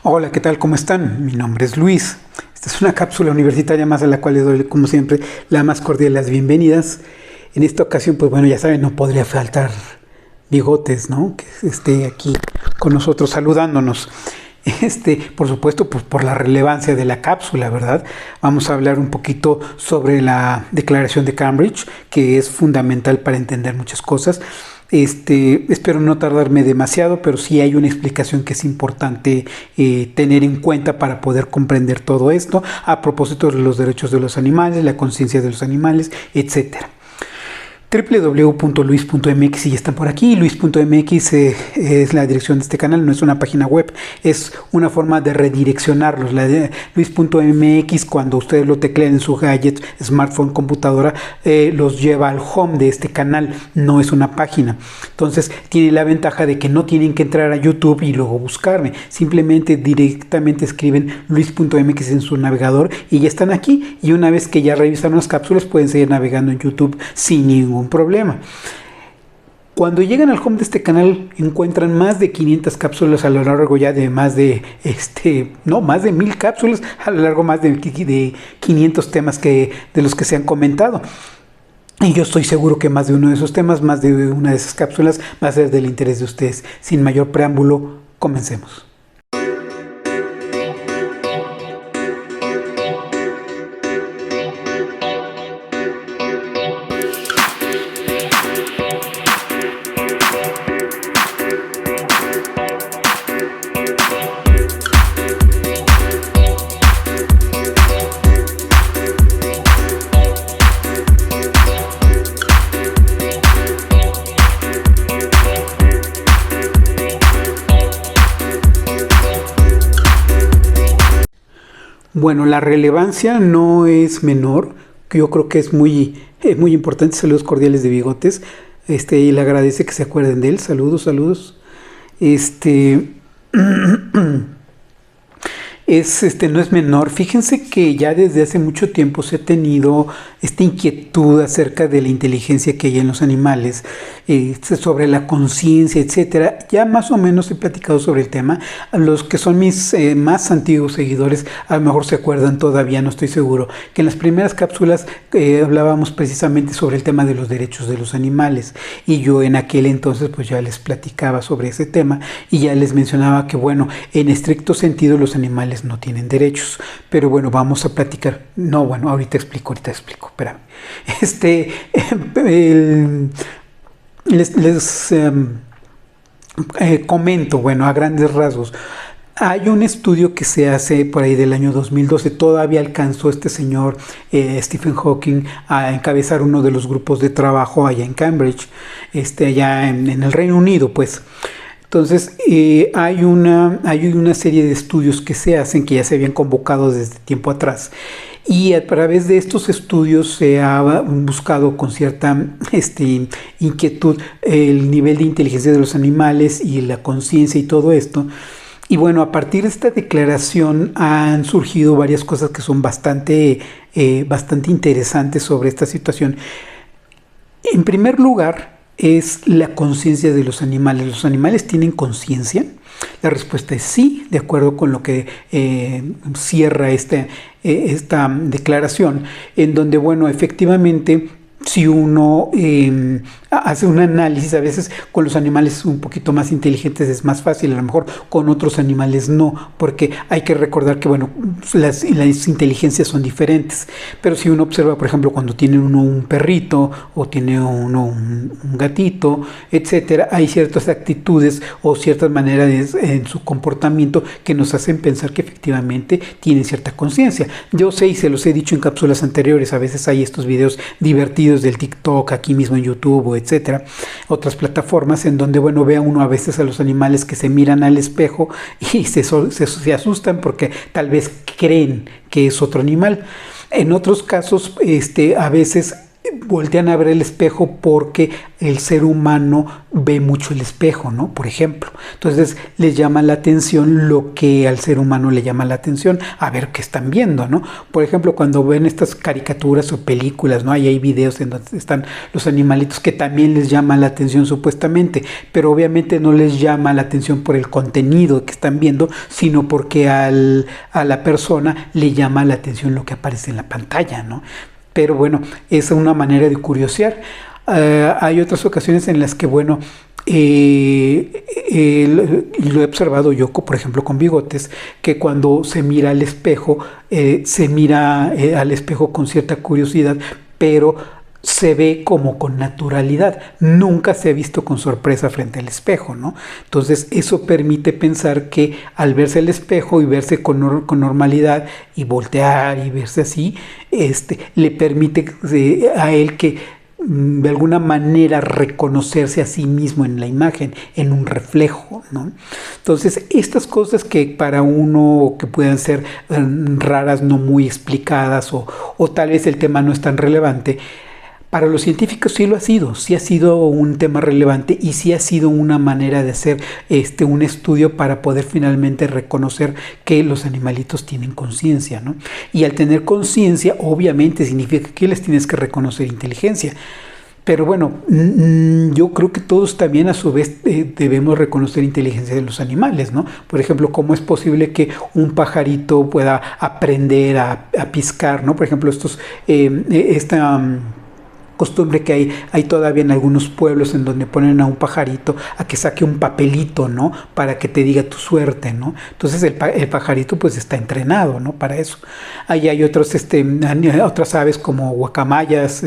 Hola, ¿qué tal? ¿Cómo están? Mi nombre es Luis. Esta es una cápsula universitaria más a la cual les doy, como siempre, la más cordial las bienvenidas. En esta ocasión, pues bueno, ya saben, no podría faltar Bigotes, ¿no? Que esté aquí con nosotros saludándonos. Por supuesto, pues por la relevancia de la cápsula, ¿verdad? Vamos a hablar un poquito sobre la Declaración de Cambridge, que es fundamental para entender muchas cosas. Espero no tardarme demasiado, pero sí hay una explicación que es importante tener en cuenta para poder comprender todo esto a propósito de los derechos de los animales, la conciencia de los animales, etcétera. www.luis.mx, si ya están por aquí. Luis.mx es la dirección de este canal, no es una página web, es una forma de redireccionarlos. Luis.mx, cuando ustedes lo teclean en su gadget, smartphone, computadora, los lleva al home de este canal, no es una página. Entonces tiene la ventaja de que no tienen que entrar a YouTube y luego buscarme, simplemente directamente escriben Luis.mx en su navegador y ya están aquí, y una vez que ya revisaron las cápsulas pueden seguir navegando en YouTube sin ningún problema. Cuando llegan al home de este canal encuentran más de 500 cápsulas a lo largo ya de más de más de 1000 cápsulas a lo largo más de 500 temas de los que se han comentado. Y yo estoy seguro que más de uno de esos temas, más de una de esas cápsulas va a ser del interés de ustedes. Sin mayor preámbulo, comencemos. Bueno, la relevancia no es menor, yo creo que es muy importante. Saludos cordiales de Bigotes, y le agradece que se acuerden de él. Saludos. No es menor. Fíjense que ya desde hace mucho tiempo se ha tenido esta inquietud acerca de la inteligencia que hay en los animales, sobre la conciencia, etcétera. Ya más o menos he platicado sobre el tema. Los que son mis más antiguos seguidores a lo mejor se acuerdan todavía, no estoy seguro, que en las primeras cápsulas hablábamos precisamente sobre el tema de los derechos de los animales, y yo en aquel entonces pues ya les platicaba sobre ese tema y ya les mencionaba que bueno, en estricto sentido los animales no tienen derechos, pero bueno, vamos a platicar. No, bueno, ahorita explico, espérame. Les comento, bueno, a grandes rasgos. Hay un estudio que se hace por ahí del año 2012, todavía alcanzó este señor Stephen Hawking a encabezar uno de los grupos de trabajo allá en Cambridge, allá en el Reino Unido, pues. Entonces, hay una serie de estudios que se hacen, que ya se habían convocado desde tiempo atrás, y a través de estos estudios se ha buscado con cierta inquietud el nivel de inteligencia de los animales y la conciencia y todo esto. Y bueno, a partir de esta declaración han surgido varias cosas que son bastante interesantes sobre esta situación. En primer lugar, es la conciencia de los animales. ¿Los animales tienen conciencia? La respuesta es sí, de acuerdo con lo que cierra esta declaración, en donde, bueno, efectivamente, si uno hace un análisis, a veces con los animales un poquito más inteligentes es más fácil, a lo mejor con otros animales no, porque hay que recordar que, bueno, las inteligencias son diferentes. Pero si uno observa, por ejemplo, cuando tiene uno un perrito o tiene uno un gatito, etcétera, hay ciertas actitudes o ciertas maneras en su comportamiento que nos hacen pensar que efectivamente tienen cierta conciencia. Yo sé, y se los he dicho en cápsulas anteriores, a veces hay estos videos divertidos del TikTok, aquí mismo en YouTube, o etcétera, otras plataformas, en donde, bueno, ve a uno a veces a los animales que se miran al espejo y se asustan porque tal vez creen que es otro animal. En otros casos, a veces voltean a ver el espejo porque el ser humano ve mucho el espejo, ¿no? Por ejemplo. Entonces les llama la atención lo que al ser humano le llama la atención, a ver qué están viendo, ¿no? Por ejemplo, cuando ven estas caricaturas o películas, ¿no? Ahí hay videos en donde están los animalitos que también les llama la atención supuestamente, pero obviamente no les llama la atención por el contenido que están viendo, sino porque a la persona le llama la atención lo que aparece en la pantalla, ¿no? Pero bueno, es una manera de curiosear. Hay otras ocasiones en las que, bueno, lo he observado yo, por ejemplo, con Bigotes, que cuando se mira al espejo, se mira al espejo con cierta curiosidad, pero se ve como con naturalidad, nunca se ha visto con sorpresa frente al espejo, ¿no? Entonces eso permite pensar que al verse el espejo y verse con normalidad y voltear y verse así, le permite a él que de alguna manera reconocerse a sí mismo en la imagen, en un reflejo, ¿no? Entonces, estas cosas que para uno que puedan ser raras, no muy explicadas, o tal vez el tema no es tan relevante, para los científicos sí lo ha sido, sí ha sido un tema relevante y sí ha sido una manera de hacer un estudio para poder finalmente reconocer que los animalitos tienen conciencia, ¿no? Y al tener conciencia, obviamente significa que les tienes que reconocer inteligencia. Pero bueno, yo creo que todos también a su vez debemos reconocer inteligencia de los animales, ¿no? Por ejemplo, ¿cómo es posible que un pajarito pueda aprender a piscar, ¿no? Por ejemplo, esta costumbre que hay todavía en algunos pueblos en donde ponen a un pajarito a que saque un papelito, ¿no? Para que te diga tu suerte, ¿no? Entonces el pajarito pues está entrenado, ¿no? Para eso. Ahí hay otras aves como guacamayas,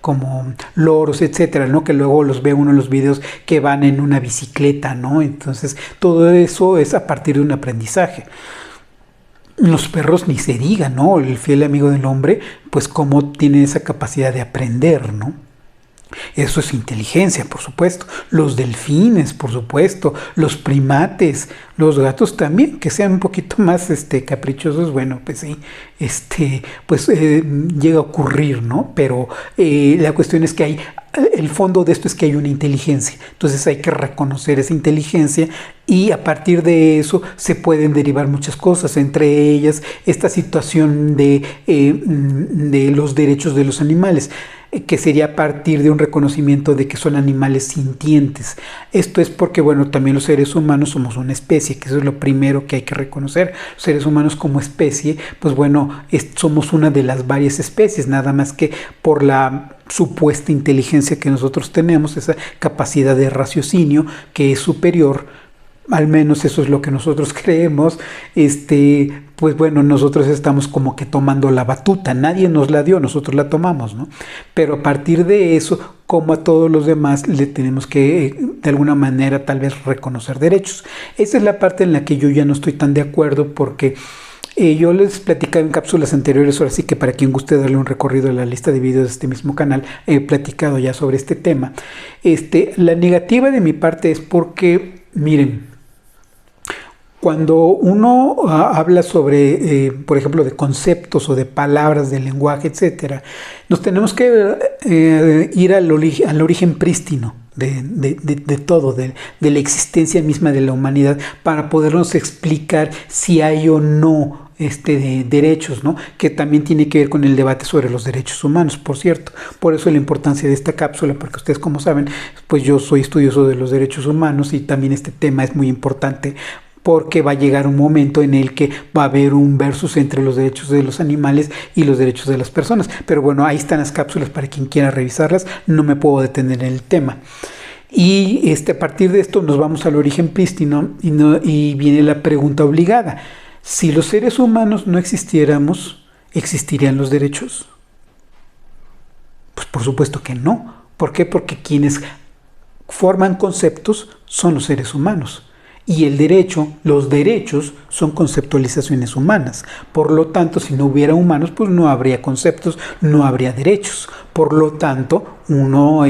como loros, etcétera, ¿no? Que luego los ve uno en los videos que van en una bicicleta, ¿no? Entonces todo eso es a partir de un aprendizaje. Los perros ni se diga, ¿no? El fiel amigo del hombre, pues cómo tiene esa capacidad de aprender, ¿no? Eso es inteligencia, por supuesto. Los delfines, por supuesto. Los primates, los gatos también, que sean un poquito más caprichosos, bueno, pues sí, llega a ocurrir, ¿no? Pero la cuestión es que el fondo de esto es que hay una inteligencia. Entonces hay que reconocer esa inteligencia y a partir de eso se pueden derivar muchas cosas, entre ellas esta situación de los derechos de los animales, que sería a partir de un reconocimiento de que son animales sintientes. Esto es porque, bueno, también los seres humanos somos una especie, que eso es lo primero que hay que reconocer. Los seres humanos como especie, pues bueno, somos una de las varias especies, nada más que por la supuesta inteligencia que nosotros tenemos, esa capacidad de raciocinio que es superior, al menos eso es lo que nosotros creemos, pues bueno, nosotros estamos como que tomando la batuta, nadie nos la dio, nosotros la tomamos, ¿no? Pero a partir de eso, como a todos los demás, le tenemos que, de alguna manera, tal vez reconocer derechos. Esa es la parte en la que yo ya no estoy tan de acuerdo, porque yo les platicaba en cápsulas anteriores, ahora sí que para quien guste darle un recorrido a la lista de videos de este mismo canal, he platicado ya sobre este tema. La negativa de mi parte es porque, miren, cuando uno habla sobre, por ejemplo, de conceptos o de palabras, de lenguaje, etcétera, nos tenemos que ir al origen prístino de todo, de la existencia misma de la humanidad, para podernos explicar si hay o no de derechos, ¿no? Que también tiene que ver con el debate sobre los derechos humanos, por cierto. Por eso la importancia de esta cápsula, porque ustedes, como saben, pues yo soy estudioso de los derechos humanos y también este tema es muy importante, porque va a llegar un momento en el que va a haber un versus entre los derechos de los animales y los derechos de las personas. Pero bueno, ahí están las cápsulas para quien quiera revisarlas, no me puedo detener en el tema. Y a partir de esto nos vamos al origen prístino y viene la pregunta obligada. Si los seres humanos no existiéramos, ¿existirían los derechos? Pues por supuesto que no. ¿Por qué? Porque quienes forman conceptos son los seres humanos. Y los derechos son conceptualizaciones humanas. Por lo tanto, si no hubiera humanos, pues no habría conceptos, no habría derechos. Por lo tanto, uno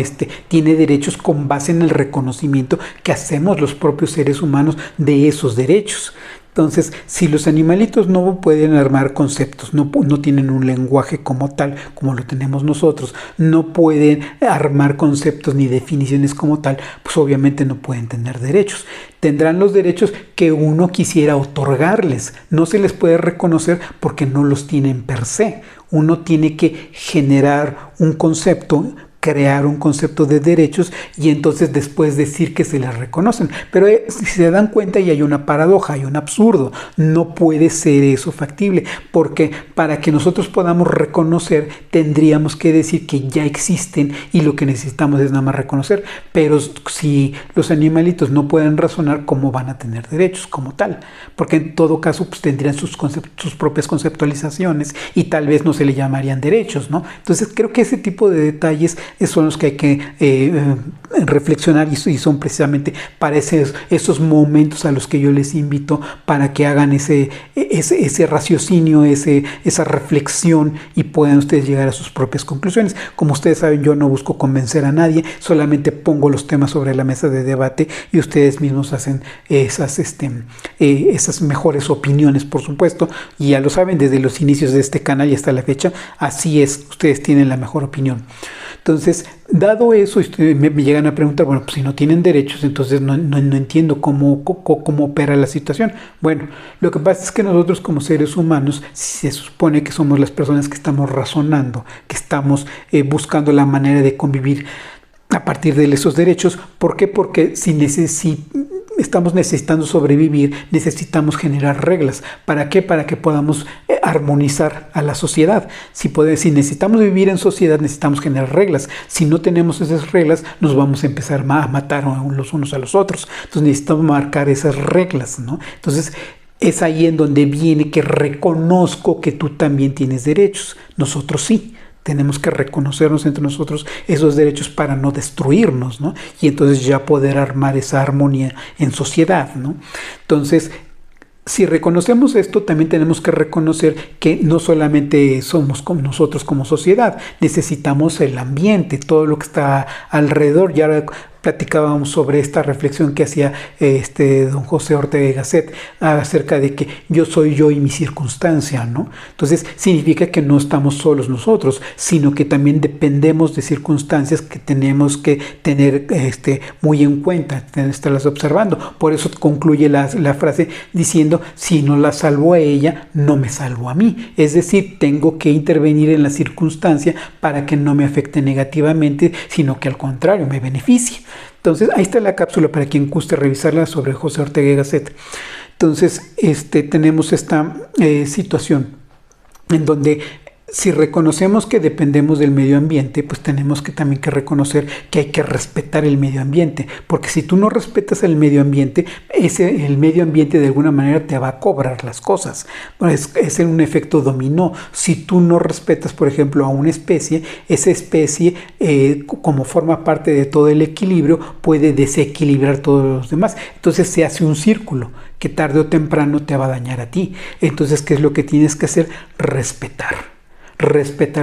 tiene derechos con base en el reconocimiento que hacemos los propios seres humanos de esos derechos. Entonces, si los animalitos no pueden armar conceptos, no tienen un lenguaje como tal, como lo tenemos nosotros, no pueden armar conceptos ni definiciones como tal, pues obviamente no pueden tener derechos. Tendrán los derechos que uno quisiera otorgarles. No se les puede reconocer porque no los tienen per se. Uno tiene que generar un concepto, crear un concepto de derechos y entonces después decir que se les reconocen. Pero si se dan cuenta, y hay una paradoja, hay un absurdo. No puede ser eso factible, porque para que nosotros podamos reconocer tendríamos que decir que ya existen y lo que necesitamos es nada más reconocer. Pero si los animalitos no pueden razonar, ¿cómo van a tener derechos como tal? Porque en todo caso pues tendrían sus propias conceptualizaciones y tal vez no se le llamarían derechos, ¿no? Entonces creo que ese tipo de detalles son los que hay que reflexionar y son precisamente para esos momentos a los que yo les invito para que hagan ese raciocinio, esa reflexión y puedan ustedes llegar a sus propias conclusiones. Como ustedes saben, yo no busco convencer a nadie, solamente pongo los temas sobre la mesa de debate y ustedes mismos hacen esas mejores opiniones, por supuesto, y ya lo saben, desde los inicios de este canal y hasta la fecha, así es, ustedes tienen la mejor opinión. Entonces, dado eso, me llegan a preguntar, bueno, pues si no tienen derechos, entonces no entiendo cómo opera la situación. Bueno, lo que pasa es que nosotros como seres humanos, se supone que somos las personas que estamos razonando, que estamos buscando la manera de convivir a partir de esos derechos. ¿Por qué? Porque si estamos necesitando sobrevivir, necesitamos generar reglas. ¿Para qué? Para que podamos armonizar a la sociedad. Si necesitamos vivir en sociedad, necesitamos generar reglas. Si no tenemos esas reglas, nos vamos a empezar a matar los unos a los otros. Entonces necesitamos marcar esas reglas, ¿no? Entonces es ahí en donde viene que reconozco que tú también tienes derechos. Nosotros sí. Tenemos que reconocernos entre nosotros esos derechos para no destruirnos, ¿no? Y entonces ya poder armar esa armonía en sociedad, ¿no? Entonces, si reconocemos esto, también tenemos que reconocer que no solamente somos como nosotros como sociedad, necesitamos el ambiente, todo lo que está alrededor. Ya platicábamos sobre esta reflexión que hacía don José Ortega y Gasset acerca de que yo soy yo y mi circunstancia, ¿no? Entonces significa que no estamos solos nosotros, sino que también dependemos de circunstancias que tenemos que tener muy en cuenta, estarlas observando. Por eso concluye la frase diciendo, si no la salvo a ella, no me salvo a mí. Es decir, tengo que intervenir en la circunstancia para que no me afecte negativamente, sino que al contrario, me beneficie. Entonces, ahí está la cápsula para quien guste revisarla sobre José Ortega y Gasset. Entonces, tenemos esta situación en donde si reconocemos que dependemos del medio ambiente, pues tenemos que también que reconocer que hay que respetar el medio ambiente, porque si tú no respetas el medio ambiente, el medio ambiente de alguna manera te va a cobrar las cosas. Bueno, es un efecto dominó. Si tú no respetas, por ejemplo, a una especie, esa especie, como forma parte de todo el equilibrio, puede desequilibrar todos los demás. Entonces se hace un círculo que tarde o temprano te va a dañar a ti. Entonces, ¿qué es lo que tienes que hacer? Respetar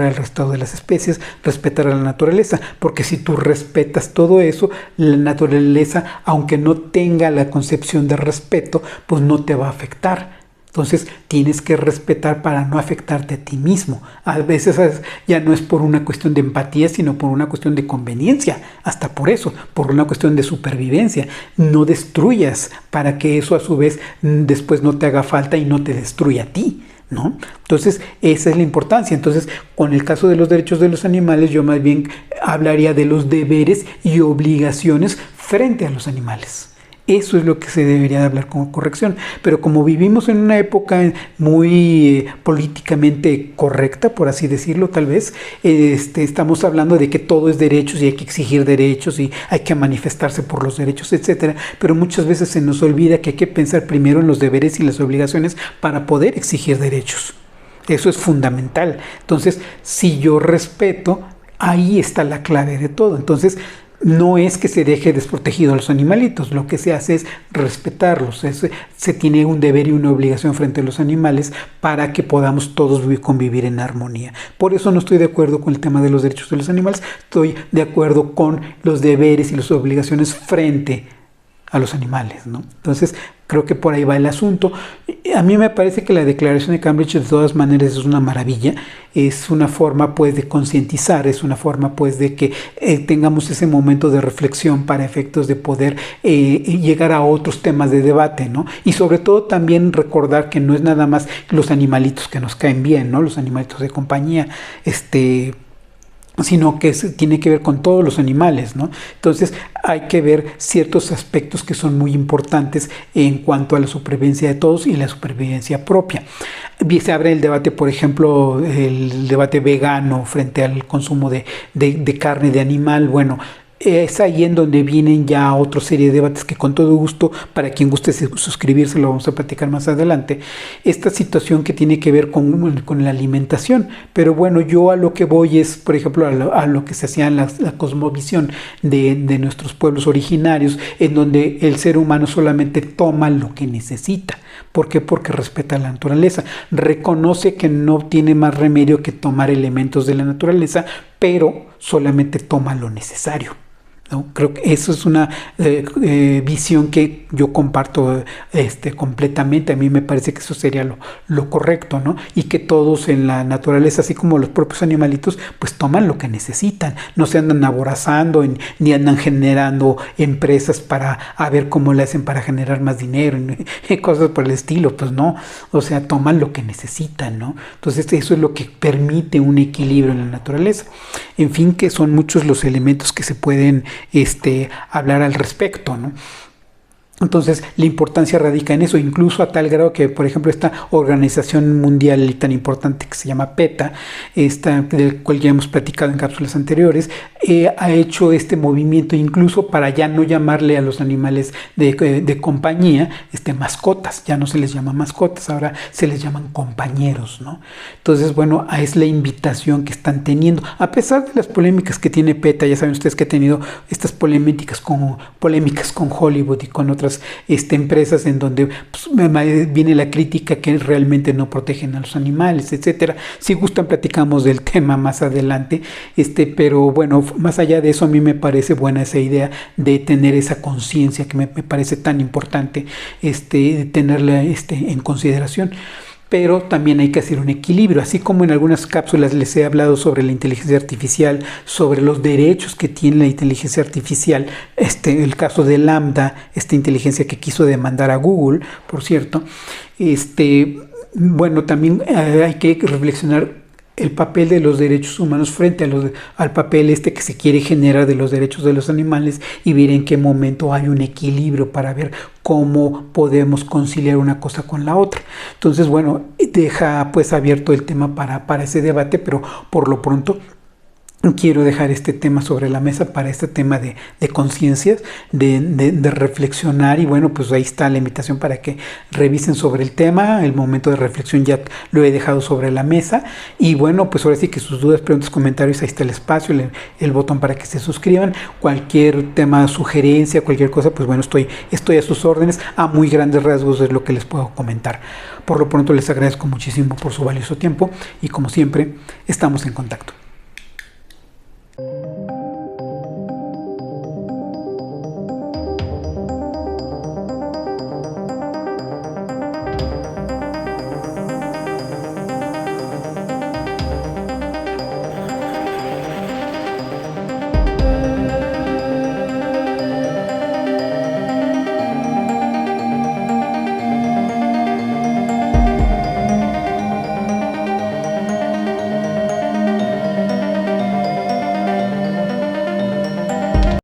al resto de las especies, respetar a la naturaleza, porque si tú respetas todo eso, la naturaleza, aunque no tenga la concepción de respeto, pues no te va a afectar. Entonces tienes que respetar para no afectarte a ti mismo. A veces ya no es por una cuestión de empatía, sino por una cuestión de conveniencia, hasta por eso, por una cuestión de supervivencia. No destruyas para que eso a su vez después no te haga falta y no te destruya a ti, ¿no? Entonces esa es la importancia. Entonces, con el caso de los derechos de los animales, yo más bien hablaría de los deberes y obligaciones frente a los animales. Eso es lo que se debería de hablar con corrección. Pero como vivimos en una época muy políticamente correcta, por así decirlo, tal vez, estamos hablando de que todo es derechos y hay que exigir derechos y hay que manifestarse por los derechos, etcétera. Pero muchas veces se nos olvida que hay que pensar primero en los deberes y las obligaciones para poder exigir derechos. Eso es fundamental. Entonces, si yo respeto, ahí está la clave de todo. Entonces, no es que se deje desprotegido a los animalitos, lo que se hace es respetarlos. Se tiene un deber y una obligación frente a los animales para que podamos todos convivir en armonía. Por eso no estoy de acuerdo con el tema de los derechos de los animales, estoy de acuerdo con los deberes y las obligaciones frente a los animales, ¿no? Entonces, creo que por ahí va el asunto. A mí me parece que la Declaración de Cambridge de todas maneras es una maravilla, es una forma pues de concientizar, es una forma pues de que tengamos ese momento de reflexión para efectos de poder llegar a otros temas de debate, ¿no? Y sobre todo también recordar que no es nada más los animalitos que nos caen bien, ¿no? Los animalitos de compañía, sino que tiene que ver con todos los animales, ¿no? Entonces hay que ver ciertos aspectos que son muy importantes en cuanto a la supervivencia de todos y la supervivencia propia. Se abre el debate, por ejemplo, el debate vegano frente al consumo de carne de animal. Bueno, es ahí en donde vienen ya otra serie de debates que con todo gusto, para quien guste suscribirse, lo vamos a platicar más adelante. Esta situación que tiene que ver con la alimentación. Pero bueno, yo a lo que voy es, por ejemplo, a lo que se hacía en la cosmovisión de nuestros pueblos originarios, en donde el ser humano solamente toma lo que necesita. ¿Por qué? Porque respeta la naturaleza. Reconoce que no tiene más remedio que tomar elementos de la naturaleza, pero solamente toma lo necesario, ¿no? Creo que eso es una visión que yo comparto completamente. A mí me parece que eso sería lo correcto, ¿no? Y que todos en la naturaleza, así como los propios animalitos, pues toman lo que necesitan. No se andan aborazando ni andan generando empresas para a ver cómo le hacen para generar más dinero y cosas por el estilo. Pues no, o sea, toman lo que necesitan, ¿no? Entonces eso es lo que permite un equilibrio en la naturaleza. En fin, que son muchos los elementos que se pueden hablar al respecto, ¿no? Entonces, la importancia radica en eso, incluso a tal grado que, por ejemplo, esta organización mundial tan importante que se llama PETA, del cual ya hemos platicado en cápsulas anteriores, ha hecho este movimiento incluso para ya no llamarle a los animales de compañía mascotas. Ya no se les llama mascotas, ahora se les llaman compañeros, ¿no? Entonces, bueno, es la invitación que están teniendo. A pesar de las polémicas que tiene PETA, ya saben ustedes que ha tenido estas polémicas con Hollywood y con otras empresas en donde pues, viene la crítica que realmente no protegen a los animales, etcétera. Si gustan platicamos del tema más adelante, pero bueno, más allá de eso, a mí me parece buena esa idea de tener esa conciencia que me parece tan importante, tenerla en consideración. Pero también hay que hacer un equilibrio, así como en algunas cápsulas les he hablado sobre la inteligencia artificial, sobre los derechos que tiene la inteligencia artificial, el caso de Lambda, esta inteligencia que quiso demandar a Google, por cierto, bueno, también hay que reflexionar el papel de los derechos humanos frente al papel que se quiere generar de los derechos de los animales y ver en qué momento hay un equilibrio para ver cómo podemos conciliar una cosa con la otra. Entonces, bueno, deja pues abierto el tema para ese debate, pero por lo pronto quiero dejar este tema sobre la mesa para este tema de conciencias, de reflexionar, y bueno, pues ahí está la invitación para que revisen sobre el tema. El momento de reflexión ya lo he dejado sobre la mesa, y bueno, pues ahora sí que sus dudas, preguntas, comentarios, ahí está el espacio, el botón para que se suscriban. Cualquier tema, sugerencia, cualquier cosa, pues bueno, estoy a sus órdenes. A muy grandes rasgos es lo que les puedo comentar. Por lo pronto les agradezco muchísimo por su valioso tiempo y como siempre estamos en contacto.